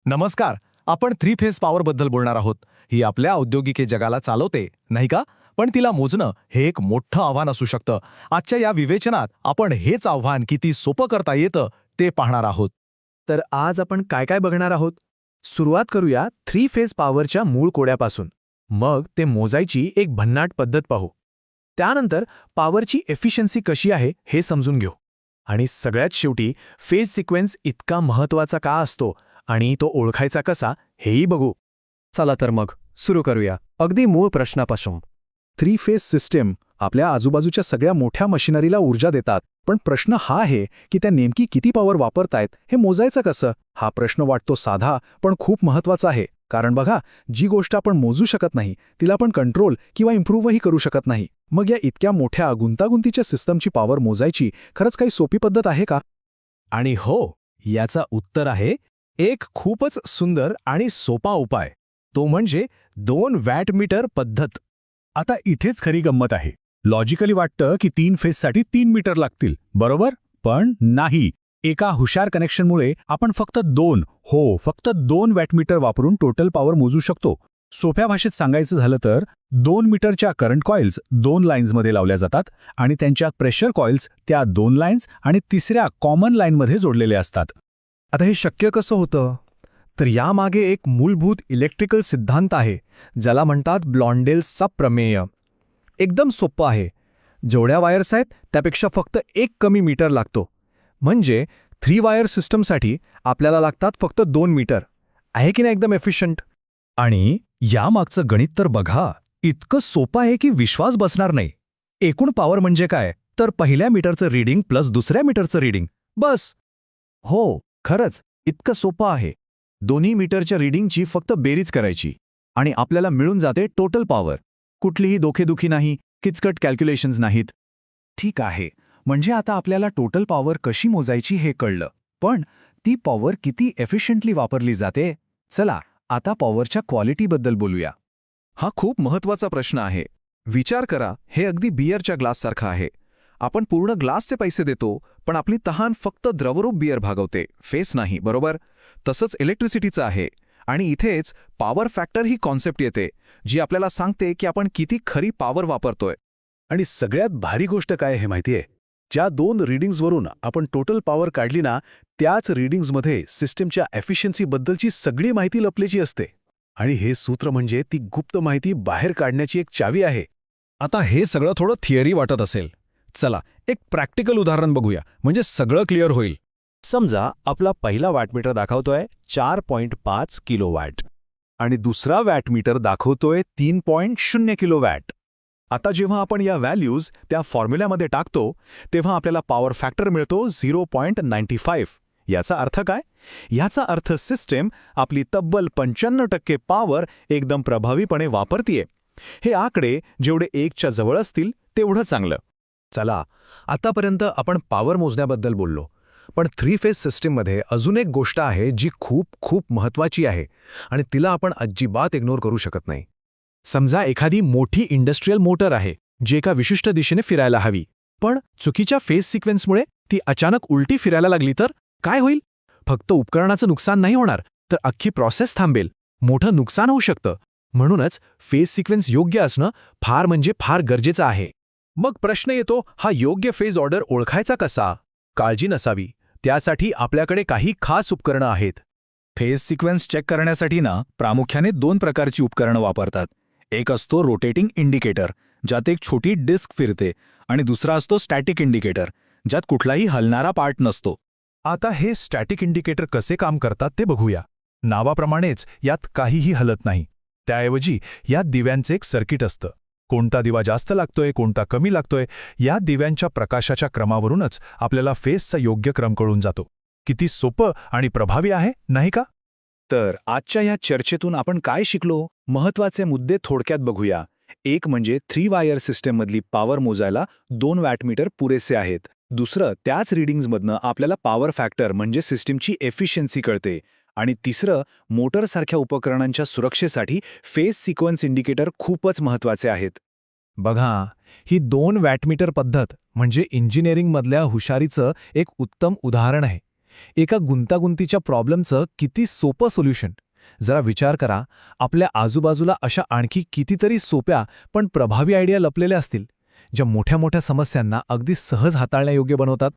नमस्कार. आपण three phase power बद्दल बोलणार आहोत. ही आपल्या औद्योगिक जगाला चालवते, नाही का? पण तिला मोजणं हे एक मोठं आव्हान असू शकतं. आजच्या या विवेचनात आपण हेच आव्हान किती सोपं करता येतं ते पाहणार आहोत. तर आज आपण काय काय बघणार आहोत. सुरुवात करूया थ्री फेज पॉवरच्या मूळ कोड्यापासून. मग ते मोजायची एक भन्नाट पद्धत पाहू. त्यानंतर पॉवरची एफिशियन्सी कशी आहे हे समजून घेऊ. आणि सगळ्यात शेवटी फेज सिक्वेन्स इतका महत्त्वाचा का असतो आणि तो ओळखायचा कसा हेही बघू. चला तर मग सुरू करूया अगदी मूळ प्रश्नापासून. थ्री फेज सिस्टीम आपल्या आजूबाजूच्या सगळ्या मोठ्या मशिनरीला ऊर्जा देतात, पण प्रश्न हा आहे की त्या नेमकी किती पॉवर वापरतायत हे मोजायचं कसं. हा प्रश्न वाटतो साधा, पण खूप महत्त्वाचा आहे. कारण बघा, जी गोष्ट आपण मोजू शकत नाही तिला आपण कंट्रोल किंवा इम्प्रूव्हही करू शकत नाही. मग या इतक्या मोठ्या गुंतागुंतीच्या सिस्टमची पॉवर मोजायची खरंच काही सोपी पद्धत आहे का? आणि हो, याचा उत्तर आहे एक खूपच सुंदर आणि सोपा उपाय. तो म्हणजे 2 वॅट मीटर पद्धत. आता इथेच खरी गंमत आहे. लॉजिकली वाटतं की 3 फेजसाठी 3 मीटर लागतील, बरोबर? पण नाही. एका हुशार कनेक्शनमुळे आपण फक्त 2 वॅटमीटर वापरून टोटल पॉवर मोजू शकतो. सोप्या भाषेत सांगायचं झालं तर 2 मीटरच्या करंट कॉइल्स 2 लाईन्समध्ये लावल्या जातात आणि त्यांच्या प्रेशर कॉइल्स त्या 2 लाईन्स आणि तिसऱ्या कॉमन लाईनमध्ये जोडलेले असतात. आता हे शक्य कसं होतं? तर यामागे एक मूलभूत इलेक्ट्रिकल सिद्धांत आहे, ज्याला म्हणतात ब्लॉन्डेल्सचा प्रमेय. एकदम सोपं आहे. जेवढ्या वायर्स आहेत त्यापेक्षा फक्त एक कमी मीटर लागतो. म्हणजे 3 वायर सिस्टमसाठी आपल्याला लागतात फक्त 2 मीटर. आहे की नाही एकदम एफिशियंट? आणि यामागचं गणित तर बघा, इतकं सोपं आहे की विश्वास बसणार नाही. एकूण पॉवर म्हणजे काय? तर पहिल्या मीटरचं रीडिंग प्लस दुसऱ्या मीटरचं रीडिंग, बस. हो, खरंच इतकं सोपं आहे. दोन्ही मीटरच्या रीडिंगची फक्त बेरीज करायची आणि आपल्याला मिळून जाते टोटल पॉवर. कुठलीही डोकेदुखी नाही, किचकट कॅल्क्युलेशन्स नाहीत. ठीक आहे, म्हणजे आता आपल्याला टोटल पॉवर कशी मोजायची हे कळलं. पण ती पॉवर किती एफिशियंटली वापरली जाते? चला आता पॉवरच्या क्वालिटीबद्दल बोलूया. हा खूप महत्त्वाचा प्रश्न आहे. विचार करा, हे अगदी बियरच्या ग्लाससारखं आहे. आपण पूर्ण ग्लासचे पैसे देतो, पण आपली तहान फक्त द्रवरूप बियर भागवते, फेस नाही, बरोबर? तसंच इलेक्ट्रिसिटीचं आहे. आणि इथेच पॉवर फॅक्टर ही कॉन्सेप्ट येते, जी आपल्याला सांगते की आपण किती खरी पॉवर वापरतोय. आणि सगळ्यात भारी गोष्ट काय हे माहितीये? ज्या 2 रीडिंग्जवरून आपण टोटल पॉवर काढली ना, त्याच रीडिंग्जमध्ये सिस्टीमच्या एफिशियन्सीबद्दलची सगळी माहिती लपलेली असते. आणि हे सूत्र म्हणजे ती गुप्त माहिती बाहेर काढण्याची एक चावी आहे. आता हे सगळं थोडं थिअरी वाटत असेल. चला एक प्रॅक्टिकल उदाहरण बघूया, म्हणजे सगळं क्लिअर होईल. समजा आपला पहिला वॅटमीटर दाखवतोय 4.5 किलोवॅट आणि दुसरा वॅटमीटर दाखवतोय 3.0 किलोवॅट. आता जेव्हा आपण या व्हॅल्यूज त्या फॉर्म्युल्यामध्ये टाकतो तेव्हा आपल्याला पॉवर फॅक्टर मिळतो 0.95. याचा अर्थ काय? याचा अर्थ सिस्टीम आपली तब्बल 95% पॉवर एकदम प्रभावीपणे वापरतीये. हे आकडे जेवढे 1च्या जवळ असतील तेवढं चांगलं. चला, आतापर्यंत आपण पॉवर मोजण्याबद्दल बोललो. पण थ्री फेज सिस्टीममध्ये अजून एक गोष्ट आहे जी खूप खूप महत्त्वाची आहे आणि तिला आपण अजिबात इग्नोर करू शकत नाही. समजा एखादी मोठी इंडस्ट्रियल मोटर आहे जी एका विशिष्ट दिशेने फिरायला हवी, पण चुकीच्या फेज सिक्वेन्समुळे ती अचानक उलटी फिरायला लागली तर काय होईल? फक्त उपकरणाचं नुकसान नाही होणार, तर अख्खी प्रोसेस थांबेल. मोठं नुकसान होऊ शकतं. म्हणूनच फेज सिक्वेन्स योग्य असणं फार म्हणजे फार गरजेचं आहे. मग प्रश्न येतो, हा योग्य फेज ऑर्डर ओळखायचा कसा? काळजी नसावी, त्यासाठी आपल्याकडे काही खास उपकरणं आहेत. फेज सिक्वेन्स चेक करण्यासाठी ना प्रामुख्याने 2 प्रकारची उपकरणं वापरतात. एक असतो रोटेटिंग इंडिकेटर, ज्यात एक छोटी डिस्क फिरते, आणि दुसरा असतो स्टॅटिक इंडिकेटर, ज्यात कुठलाही हलणारा पार्ट नसतो. आता हे स्टॅटिक इंडिकेटर कसे काम करतात ते बघूया. नावाप्रमाणेच यात काहीही हलत नाही. त्याऐवजी यात दिव्यांचे एक सर्किट असतं. कोणता दिवा जास्त लागतोय, कोणता कमी लागतोय, या दिव्यांच्या प्रकाशाच्या क्रमावरूनच आपल्याला फेजचा योग्य क्रम कळून जातो. किती सोपं आणि प्रभावी आहे, नाही का? तर आजच्या या चर्चेतून आपण काय शिकलो? महत्त्वाचे मुद्दे थोडक्यात बघूया. एक म्हणजे 3 वायर सिस्टममधली पॉवर मोजायला 2 वॅटमीटर पुरेसे आहेत. दुसरं, त्याच रीडिंग्जमधनं आपल्याला पॉवर फॅक्टर म्हणजे सिस्टीमची एफिशियन्सी कळते. आणि तिसरं, मोटरसारख्या उपकरणांच्या सुरक्षेसाठी फेज सिक्वेन्स इंडिकेटर खूपच महत्त्वाचे आहेत. बघा, ही 2 वॅटमीटर पद्धत म्हणजे इंजिनिअरिंगमधल्या हुशारीचं एक उत्तम उदाहरण आहे. एका गुंतागुंतीच्या प्रॉब्लेमचं किती सोपं सोल्युशन. जरा विचार करा, आपल्या आजूबाजूला अशा आणखी कितीतरी सोप्या पण प्रभावी आयडिया लपलेल्या असतील, ज्या मोठ्या मोठ्या समस्यांना अगदी सहज हाताळण्यायोग्य बनवतात.